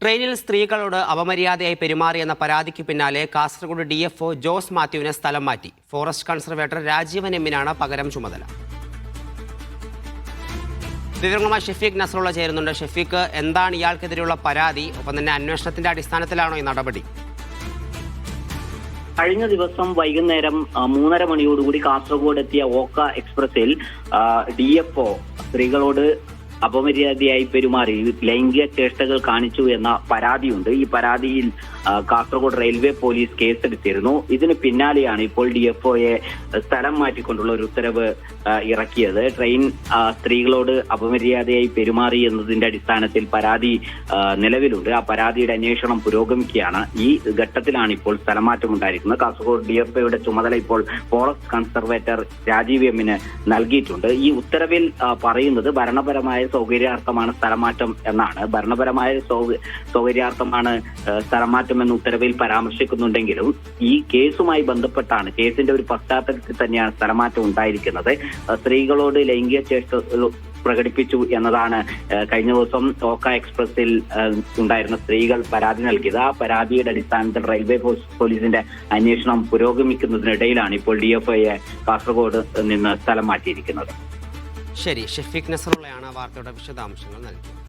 ട്രെയിനിൽ സ്ത്രീകളോട് അപമര്യാദയായി പെരുമാറിയെന്ന പരാതിക്ക് പിന്നാലെ കാസർഗോഡ് DFO ജോസ് മാത്യുവിനെ സ്ഥലം മാറ്റി. ഫോറസ്റ്റ് കൺസർവേറ്റർ രാജീവൻ എമ്മിനാണ് പകരം ചുമതല. വിവരങ്ങളുമായി ഷെഫീഖ് നസറുള്ള ചേരുന്നുണ്ട്. ഷെഫീഖ്, എന്താണ് ഇയാൾക്കെതിരെയുള്ള പരാതി? ഒപ്പം തന്നെ അന്വേഷണത്തിന്റെ അടിസ്ഥാനത്തിലാണോ ഈ നടപടി? കഴിഞ്ഞ ദിവസം വൈകുന്നേരം 3:30 മണിയോടുകൂടി കാസർഗോഡ് എത്തിയ ഓക്ക എക്സ്പ്രസിൽ DFO സ്ത്രീകളോട് അപമര്യാദയായി പെരുമാറി ലൈംഗിക ചേഷ്ടകൾ കാണിച്ചു എന്ന പരാതിയുണ്ട്. ഈ പരാതിയിൽ കാസർഗോഡ് റെയിൽവേ പോലീസ് കേസെടുത്തിരുന്നു. ഇതിന് പിന്നാലെയാണ് ഇപ്പോൾ DFOയെ സ്ഥലം മാറ്റിക്കൊണ്ടുള്ള ഒരു ഉത്തരവ് ഇറക്കിയത്. ട്രെയിൻ സ്ത്രീകളോട് അപമര്യാദയായി പെരുമാറി എന്നതിന്റെ അടിസ്ഥാനത്തിൽ പരാതി നിലവിലുണ്ട്. ആ പരാതിയുടെ അന്വേഷണം പുരോഗമിക്കുകയാണ്. ഈ ഘട്ടത്തിലാണ് ഇപ്പോൾ സ്ഥലമാറ്റം ഉണ്ടായിരിക്കുന്നത്. കാസർഗോഡ് DFOയുടെ ചുമതല ഇപ്പോൾ ഫോറസ്റ്റ് കൺസർവേറ്റർ രാജീവ് എമ്മിന് നൽകിയിട്ടുണ്ട്. ഈ ഉത്തരവിൽ പറയുന്നത് ഭരണപരമായ സൗകര്യാർത്ഥമാണ് സ്ഥലമാറ്റം എന്നാണ്. ഭരണപരമായ സൗകര്യാർത്ഥമാണ് സ്ഥലമാറ്റം എന്ന ഉത്തരവിൽ പരാമർശിക്കുന്നുണ്ടെങ്കിലും ഈ കേസുമായി ബന്ധപ്പെട്ടാണ്, കേസിന്റെ ഒരു പശ്ചാത്തലത്തിൽ തന്നെയാണ് സ്ഥലമാറ്റം ഉണ്ടായിരിക്കുന്നത്. സ്ത്രീകളോട് ലൈംഗിക ചേഷ്ട പ്രകടിപ്പിച്ചു എന്നതാണ് കഴിഞ്ഞ ദിവസം ഓക്ക എക്സ്പ്രസിൽ ഉണ്ടായിരുന്ന സ്ത്രീകൾ പരാതി നൽകിയത്. ആ പരാതിയുടെ അടിസ്ഥാനത്തിൽ റെയിൽവേ പോലീസിന്റെ അന്വേഷണം പുരോഗമിക്കുന്നതിനിടയിലാണ് ഇപ്പോൾ DFOയെ കാസർഗോഡ് നിന്ന് സ്ഥലം മാറ്റിയിരിക്കുന്നത്. ശരി, ഷെഫീഖ് നസറുള്ളയാണ് വാർത്തയുടെ വിശദാംശങ്ങൾ നൽകിയത്.